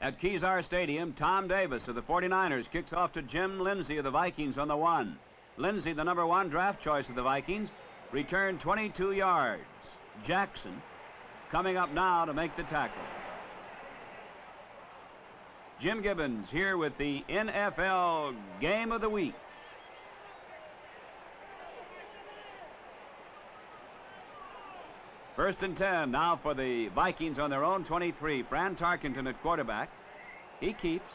At Kezar Stadium, Tom Davis of the 49ers kicks off to Jim Lindsay of the Vikings on the 1. Lindsay, the number 1 draft choice of the Vikings, returned 22 yards. Jackson coming up now to make the tackle. Jim Gibbons here with the NFL Game of the Week. First and 10 now for the Vikings on their own 23. Fran Tarkenton at quarterback. He keeps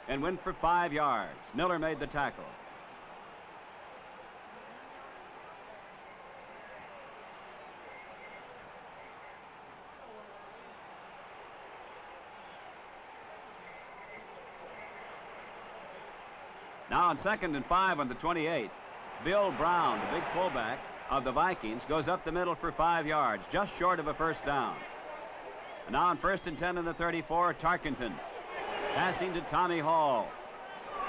and went for 5 yards. Miller made the tackle. Now on 2nd and 5 on the 28, Bill Brown, the big fullback of the Vikings, goes up the middle for 5 yards, just short of a first down. And now on 1st and 10 on the 34, Tarkenton passing to Tommy Hall.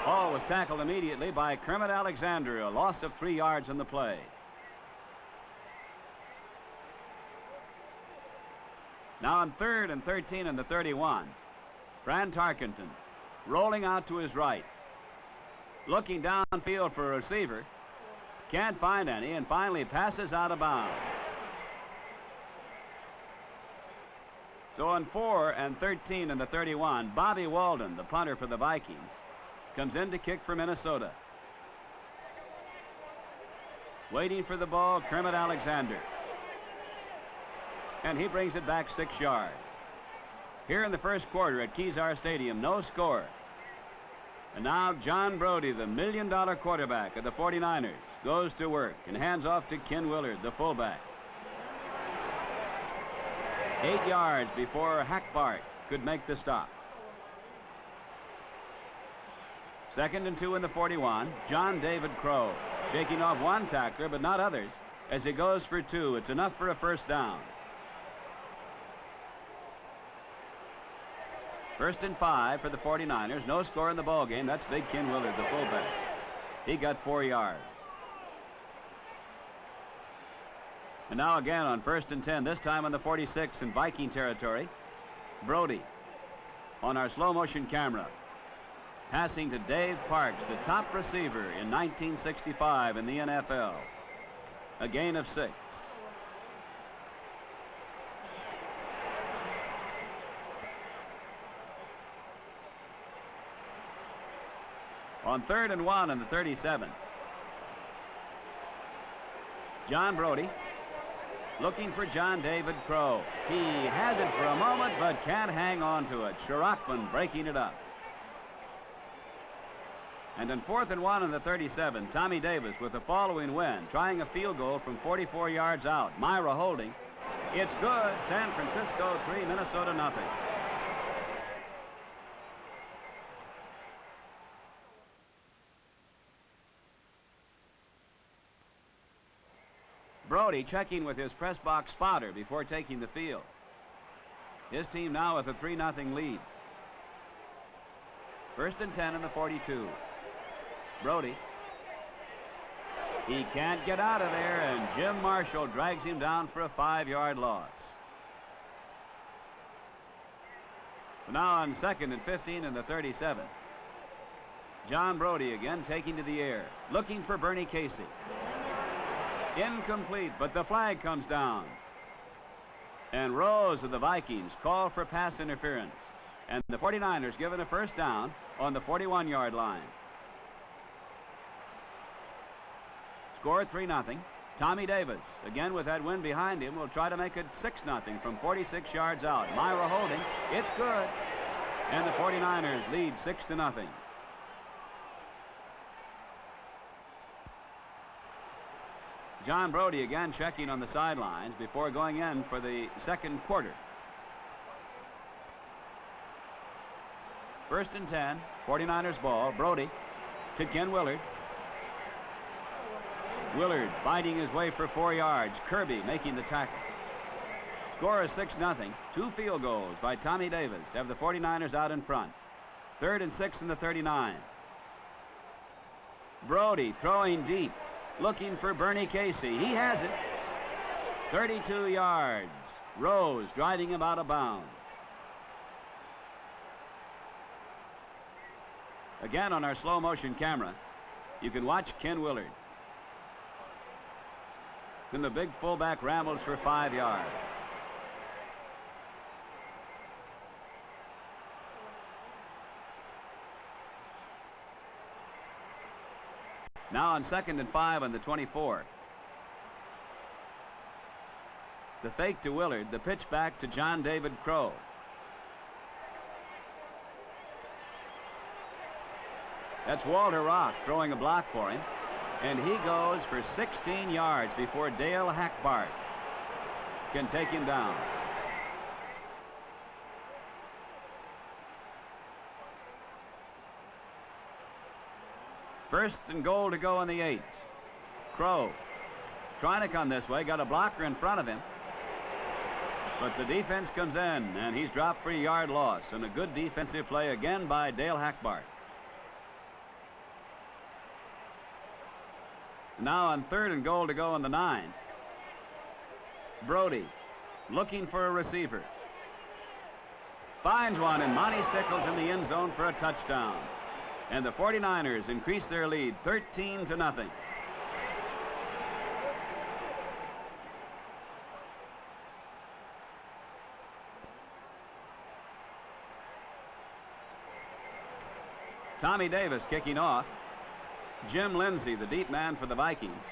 Hall was tackled immediately by Kermit Alexander, a loss of 3 yards in the play. Now on 3rd and 13 on the 31, Fran Tarkenton rolling out to his right, looking downfield for a receiver. Can't find any, and finally passes out of bounds. So on 4 and 13 and the 31, Bobby Walden, the punter for the Vikings, comes in to kick for Minnesota. Waiting for the ball, Kermit Alexander. And he brings it back 6 yards. Here in the first quarter at Kezar Stadium, no score. And now John Brody, the $1 million quarterback of the 49ers, goes to work and hands off to Ken Willard, the fullback. 8 yards before Hackbart could make the stop. 2nd and 2 in the 41. John David Crow shaking off one tackler but not others as he goes for 2. It's enough for a first down. 1st and 5 for the 49ers. No score in the ball game. That's big Ken Willard, the fullback. He got 4 yards. And now again on 1st and 10, this time on the 46 in Viking territory. Brody on our slow motion camera, passing to Dave Parks, the top receiver in 1965 in the NFL. A gain of 6. On 3rd and 1 in the 37, John Brody looking for John David Crow. He has it for a moment but can't hang on to it. Shirachman breaking it up. And on 4th and 1 in the 37, Tommy Davis with the following win, trying a field goal from 44 yards out. Myra holding. It's good. San Francisco 3, Minnesota nothing. Brody checking with his press box spotter before taking the field. His team now with a 3-0 lead. 1st and 10 in the 42. Brody. He can't get out of there, and Jim Marshall drags him down for a 5-yard loss. So now on 2nd and 15 in the 37. John Brody again taking to the air, looking for Bernie Casey. Incomplete, but the flag comes down. And Rose of the Vikings call for pass interference. And the 49ers given a first down on the 41-yard line. Score 3-0. Tommy Davis, again with that win behind him, will try to make it 6-0 from 46 yards out. Myra holding. It's good. And the 49ers lead 6-0. John Brody again checking on the sidelines before going in for the second quarter. 1st and 10, 49ers ball. Brody to Ken Willard. Willard fighting his way for 4 yards. Kirby making the tackle. Score is 6-0. 2 field goals by Tommy Davis have the 49ers out in front. 3rd and 6 in the 39. Brody throwing deep, looking for Bernie Casey. He has it. 32 yards. Rose driving him out of bounds. Again, on our slow motion camera, you can watch Ken Willard. Then the big fullback rambles for 5 yards. Now on 2nd and 5 on the 24. The fake to Willard, the pitch back to John David Crow. That's Walter Rock throwing a block for him, and he goes for 16 yards before Dale Hackbart can take him down. First and goal to go on the 8. Crow trying to come this way, got a blocker in front of him, but the defense comes in, and he's dropped for a yard loss, and a good defensive play again by Dale Hackbart. Now on 3rd and goal to go on the 9. Brody looking for a receiver. Finds one, and Monty Stickles in the end zone for a touchdown. And the 49ers increase their lead 13-0. Tommy Davis kicking off. Jim Lindsay, the deep man for the Vikings,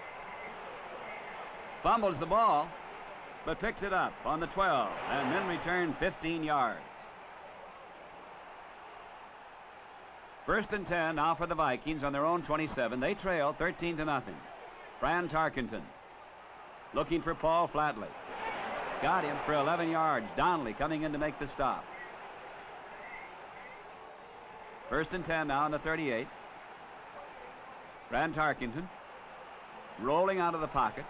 fumbles the ball, but picks it up on the 12 and then return 15 yards. 1st and 10 now for the Vikings on their own 27. They trail 13-0. Fran Tarkenton looking for Paul Flatley. Got him for 11 yards. Donnelly coming in to make the stop. 1st and 10 now on the 38. Fran Tarkenton rolling out of the pocket.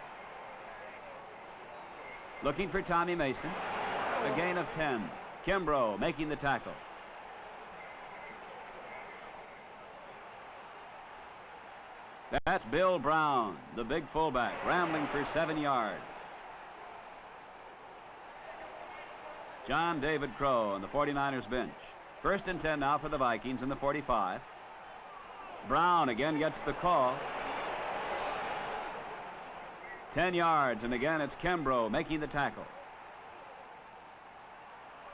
Looking for Tommy Mason. A gain of 10. Kimbrough making the tackle. That's Bill Brown, the big fullback, rambling for 7 yards. John David Crow on the 49ers bench. 1st and 10 now for the Vikings in the 45. Brown again gets the call. 10 yards, and again it's Kimbrough making the tackle.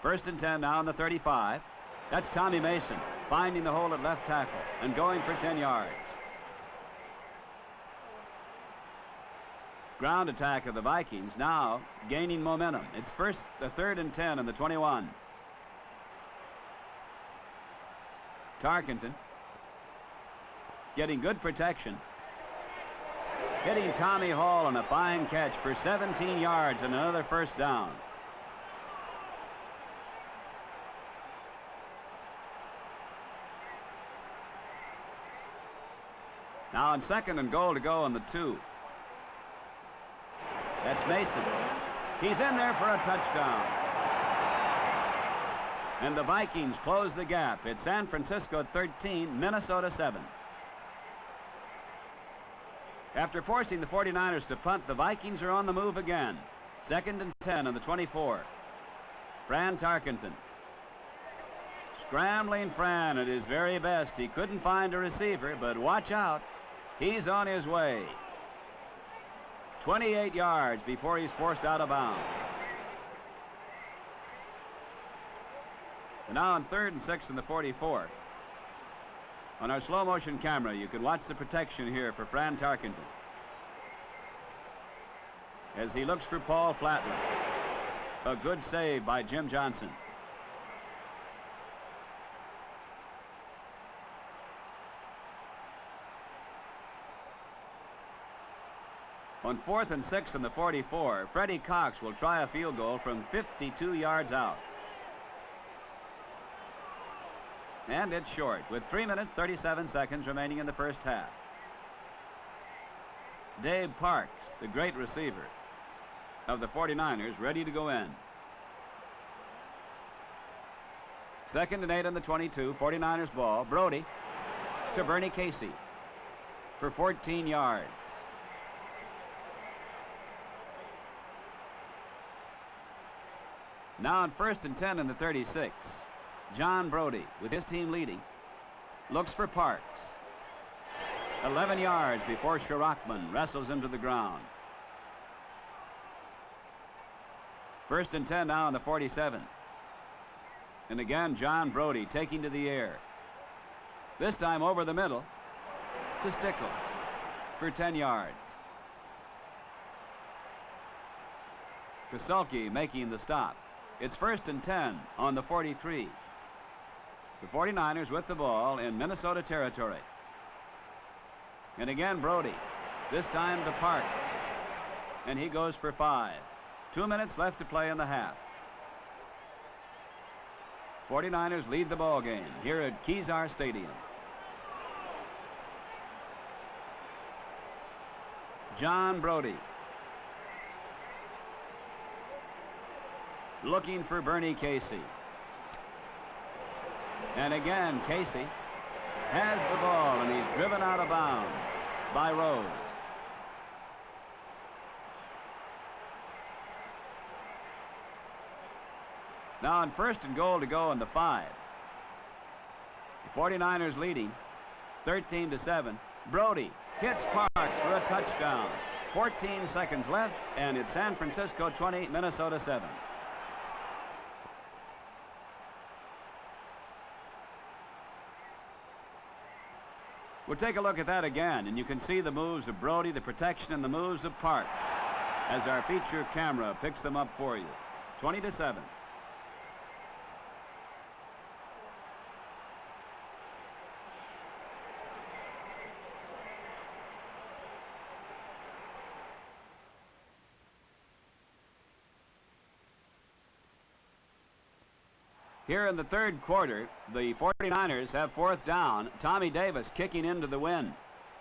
1st and 10 now in the 35. That's Tommy Mason finding the hole at left tackle and going for 10 yards. Ground attack of the Vikings now gaining momentum. It's 3rd and 10 in the 21. Tarkenton getting good protection, hitting Tommy Hall on a fine catch for 17 yards and another 1st down. Now on 2nd and goal to go on the 2. That's Mason. He's in there for a touchdown. And the Vikings close the gap. It's San Francisco 13, Minnesota 7. After forcing the 49ers to punt, the Vikings are on the move again. 2nd and 10 on the 24. Fran Tarkenton. Scrambling Fran at his very best. He couldn't find a receiver, but watch out. He's on his way. 28 yards before he's forced out of bounds. And now on 3rd and 6 in the 44. On our slow motion camera, you can watch the protection here for Fran Tarkenton as he looks for Paul Flatley. A good save by Jim Johnson. On 4th and 6 in the 44, Freddie Cox will try a field goal from 52 yards out. And it's short, with 3 minutes, 37 seconds remaining in the 1st half. Dave Parks, the great receiver of the 49ers, ready to go in. 2nd and 8 on the 22, 49ers ball. Brody to Bernie Casey for 14 yards. Now on 1st and 10 in the 36. John Brody with his team leading. looks for Parks. 11 yards before Shirachman wrestles him to the ground. 1st and 10 now on the 47. And again, John Brody taking to the air. This time over the middle to Stickles for 10 yards. Kasulke making the stop. It's 1st and 10 on the 43. The 49ers with the ball in Minnesota territory. And again, Brody, this time to Parks. And he goes for 5. 2 minutes left to play in the half. 49ers lead the ball game here at Kezar Stadium. John Brody looking for Bernie Casey. And again, Casey has the ball, and he's driven out of bounds by Rose. Now on 1st and goal to go on the 5. The 49ers leading 13-7. Brody hits Parks for a touchdown. 14 seconds left, and it's San Francisco 20, Minnesota 7. We'll take a look at that again, and you can see the moves of Brody, the protection, and the moves of Parks as our feature camera picks them up for you. 20-7. Here in the 3rd quarter, the 49ers have 4th down. Tommy Davis kicking into the wind.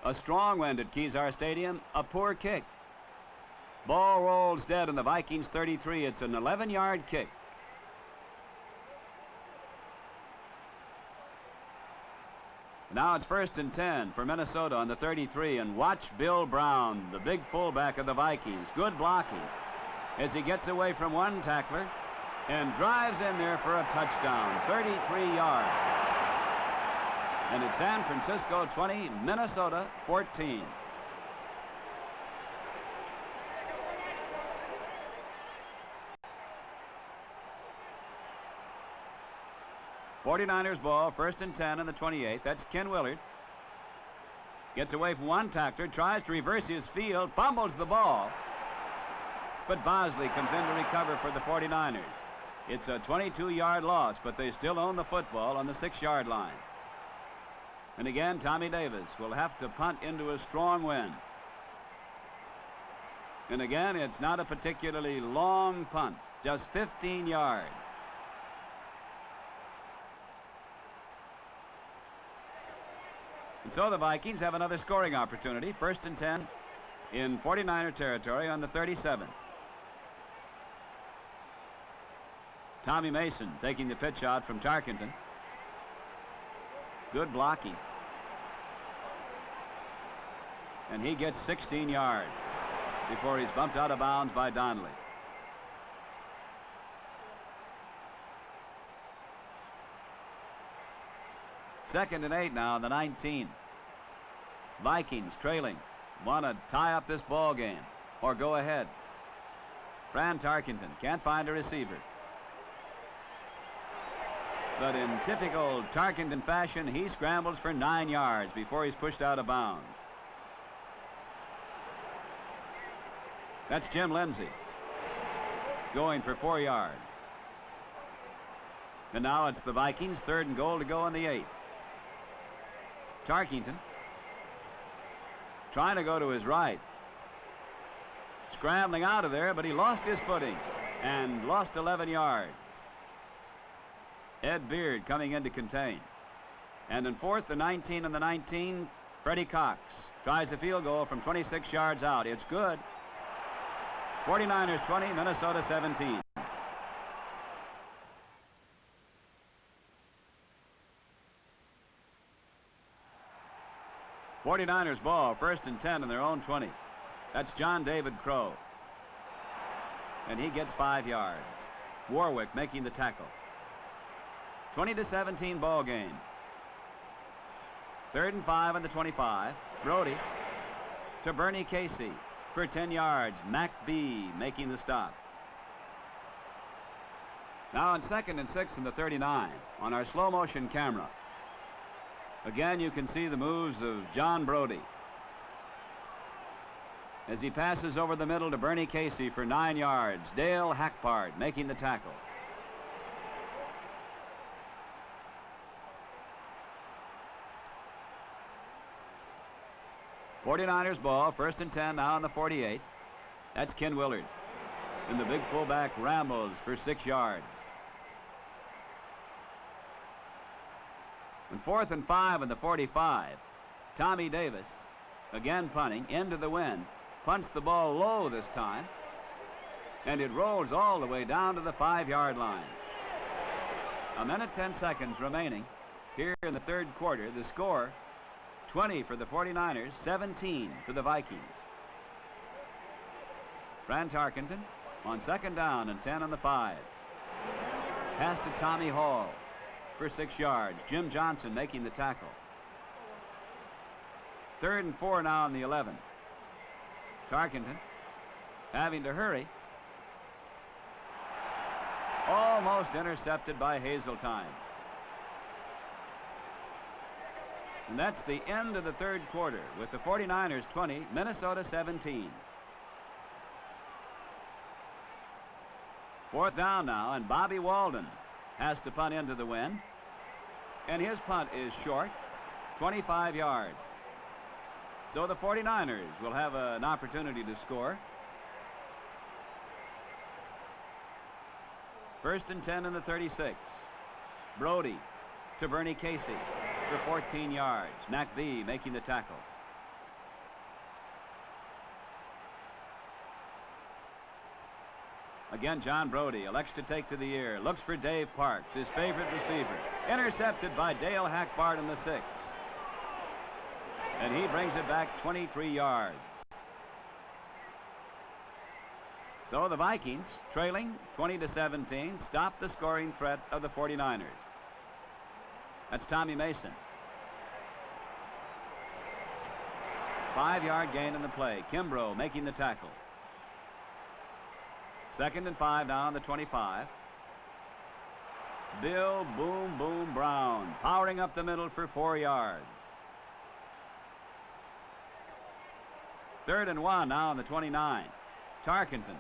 A strong wind at Kezar Stadium, a poor kick. Ball rolls dead in the Vikings 33. It's an 11-yard kick. Now it's 1st and 10 for Minnesota on the 33, and watch Bill Brown, the big fullback of the Vikings. Good blocking as he gets away from one tackler and drives in there for a touchdown, 33 yards. And it's San Francisco 20, Minnesota 14. '49ers ball, 1st and 10 on the 28. That's Ken Willard. Gets away from one tackler, tries to reverse his field, fumbles the ball. But Bosley comes in to recover for the 49ers. It's a 22-yard loss, but they still own the football on the 6-yard line. And again, Tommy Davis will have to punt into a strong wind. And again, it's not a particularly long punt, just 15 yards. And so the Vikings have another scoring opportunity, 1st and 10 in 49er territory on the 37. Tommy Mason taking the pitch out from Tarkenton. Good blocking. And he gets 16 yards before he's bumped out of bounds by Donnelly. Second and 8 now on the 19. Vikings trailing. Want to tie up this ball game or go ahead. Fran Tarkenton can't find a receiver. But in typical Tarkenton fashion, he scrambles for 9 yards before he's pushed out of bounds. That's Jim Lindsay going for 4 yards. And now it's the Vikings, 3rd and goal to go on the 8. Tarkenton trying to go to his right. Scrambling out of there, but he lost his footing and lost 11 yards. Ed Beard coming in to contain. And in 4th and 19 on the 19, Freddie Cox tries a field goal from 26 yards out. It's good. 49ers 20, Minnesota 17. '49ers ball, 1st and 10 in their own 20. That's John David Crow. And he gets 5 yards. Warwick making the tackle. 20-17 ball game. 3rd and 5 on the 25. Brody to Bernie Casey for 10 yards. McBee making the stop. Now on 2nd and 6 in the 39 on our slow motion camera. Again, you can see the moves of John Brody as he passes over the middle to Bernie Casey for 9 yards. Dale Hackpard making the tackle. '49ers ball, 1st and 10 now on the 48. That's Ken Willard. And the big fullback rambles for 6 yards. And 4th and 5 on the 45. Tommy Davis, again punting, into the wind. Punts the ball low this time. And it rolls all the way down to the 5-yard line. 1:10 remaining here in the 3rd quarter. The score, 20 for the 49ers, 17 for the Vikings. Fran Tarkenton on 2nd down and 10 on the 5. Pass to Tommy Hall for 6 yards. Jim Johnson making the tackle. 3rd and 4 now on the 11. Tarkenton having to hurry. Almost intercepted by Hazeltine. And that's the end of the 3rd quarter with the 49ers 20, Minnesota 17. 4th down now, and Bobby Walden has to punt into the wind. And his punt is short, 25 yards. So the 49ers will have an opportunity to score. 1st and 10 in the 36. Brody to Bernie Casey for 14 yards. McBee making the tackle. Again, John Brody elects to take to the air. Looks for Dave Parks, his favorite receiver. Intercepted by Dale Hackpard in the 6. And he brings it back 23 yards. So the Vikings, trailing 20-17, stop the scoring threat of the 49ers. That's Tommy Mason. 5-yard gain in the play. Kimbrough making the tackle. 2nd and 5 now on the 25. Bill Boom Boom Brown powering up the middle for 4 yards. 3rd and 1 now on the 29. Tarkenton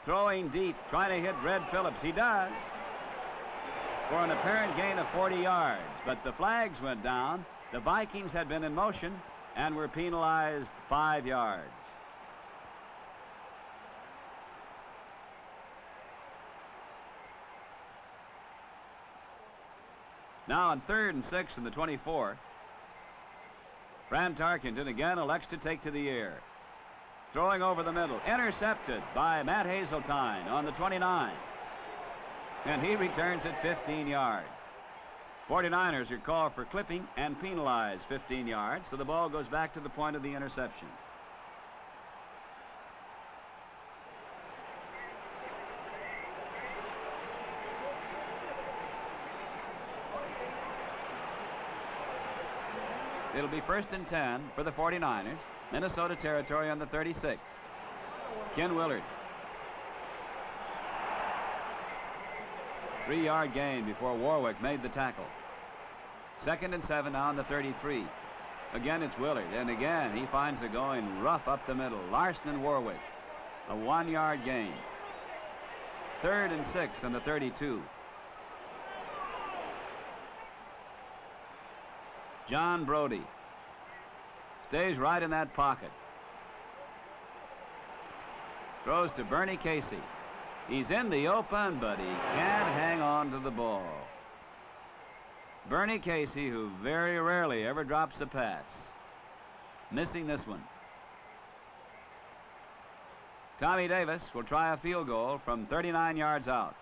throwing deep, trying to hit Red Phillips. He does, for an apparent gain of 40 yards. But the flags went down. The Vikings had been in motion and were penalized 5 yards. Now on 3rd and 6 in the 24. Fran Tarkenton again elects to take to the air. Throwing over the middle. Intercepted by Matt Hazeltine on the 29. And he returns it 15 yards. 49ers are called for clipping and penalized 15 yards, so the ball goes back to the point of the interception. It'll be 1st and 10 for the 49ers. Minnesota territory on the 36. Ken Willard. 3-yard gain before Warwick made the tackle. 2nd and 7 now on the 33. Again, it's Willard, and again he finds it going rough up the middle. Larson and Warwick. A 1-yard gain. 3rd and 6 on the 32. John Brody stays right in that pocket. Throws to Bernie Casey. He's in the open, but he can't hang on to the ball. Bernie Casey, who very rarely ever drops a pass, missing this one. Tommy Davis will try a field goal from 39 yards out.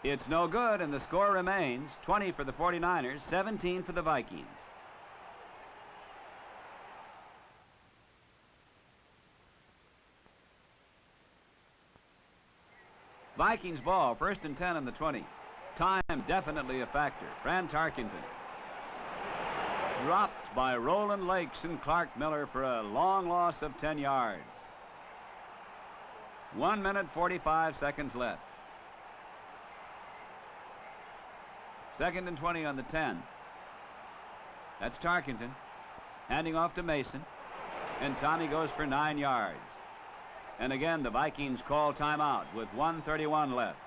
It's no good, and the score remains 20 for the 49ers, 17 for the Vikings. Vikings ball, 1st and 10 on the 20. Time definitely a factor. Fran Tarkenton dropped by Roland Lakes and Clark Miller for a long loss of 10 yards. 1 minute 45 seconds left. 2nd and 20 on the 10. That's Tarkenton handing off to Mason, and Tommy goes for 9 yards. And again, the Vikings call timeout with 1:31 left.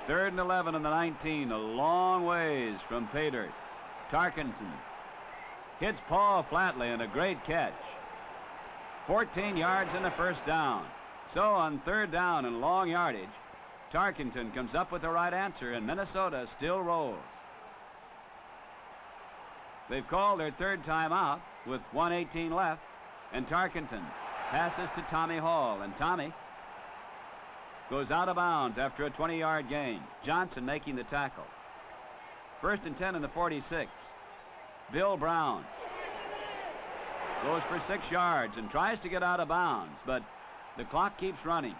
3rd and 11 on the 19, a long ways from pay dirt. Tarkenton hits Paul Flatley, and a great catch. 14 yards and a first down. So on 3rd down and long yardage, Tarkenton comes up with the right answer, and Minnesota still rolls. They've called their 3rd timeout with 1:18 left, and Tarkenton passes to Tommy Hall, and Tommy goes out of bounds after a 20-yard gain. Johnson making the tackle. 1st and 10 in the 46. Bill Brown goes for 6 yards and tries to get out of bounds, but the clock keeps running.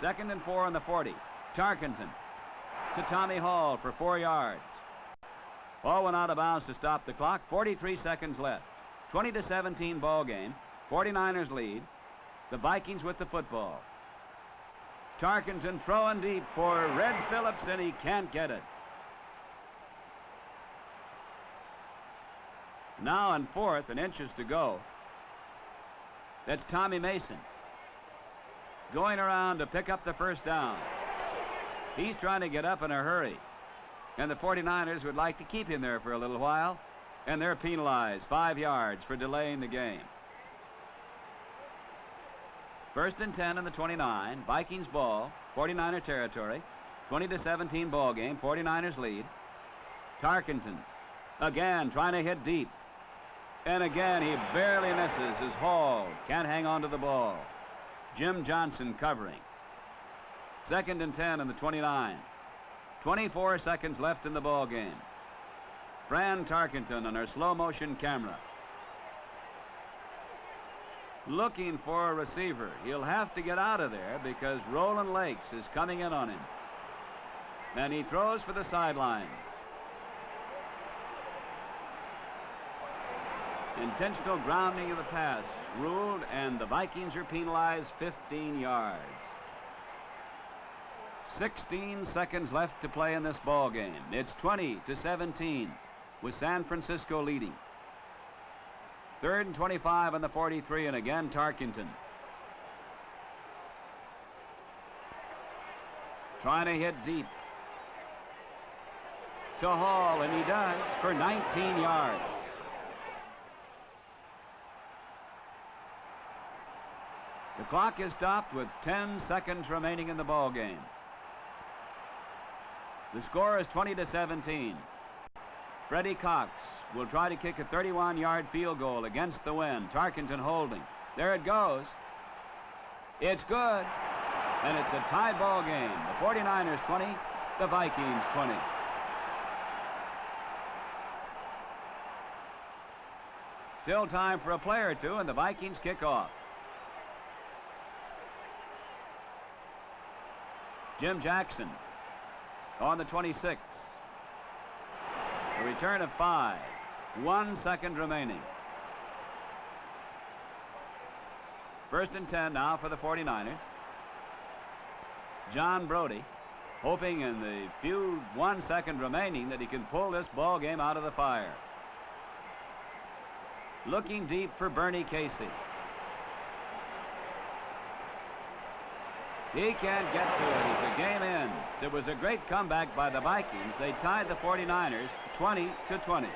2nd and 4 on the 40. Tarkenton to Tommy Hall for 4 yards. Hall went out of bounds to stop the clock. 43 seconds left. 20-17 ball game. 49ers lead. The Vikings with the football. Tarkenton throwing deep for Red Phillips, and he can't get it. Now on 4th and inches to go. That's Tommy Mason going around to pick up the first down. He's trying to get up in a hurry, and the 49ers would like to keep him there for a little while, and they're penalized 5 yards for delaying the game. 1st and 10 in the 29. Vikings ball, 49er territory. 20-17 ball game. 49ers lead. Tarkenton again trying to hit deep, and again he barely misses as Hall can't hang on to the ball. Jim Johnson covering. 2nd and 10 in the 29. 24 seconds left in the ball game. Fran Tarkenton on our slow motion camera looking for a receiver. He'll have to get out of there because Roland Lakes is coming in on him, and he throws for the sidelines. Intentional grounding of the pass ruled, and the Vikings are penalized 15 yards. 16 seconds left to play in this ball game. It's 20-17 with San Francisco leading. 3rd and 25 on the 43, and again Tarkenton trying to hit deep to Hall, and he does for 19 yards. The clock is stopped with 10 seconds remaining in the ball game. The score is 20-17. Freddie Cox will try to kick a 31-yard field goal against the wind. Tarkenton holding. There it goes. It's good. And it's a tied ball game. The 49ers 20, the Vikings 20. Still time for a play or two, and the Vikings kick off. Jim Jackson on the 26. A return of 5. 1 second remaining. 1st and 10 now for the 49ers. John Brody hoping in the few 1 second remaining that he can pull this ball game out of the fire. Looking deep for Bernie Casey. He can't get to it as the game ends. It was a great comeback by the Vikings. They tied the 49ers 20-20.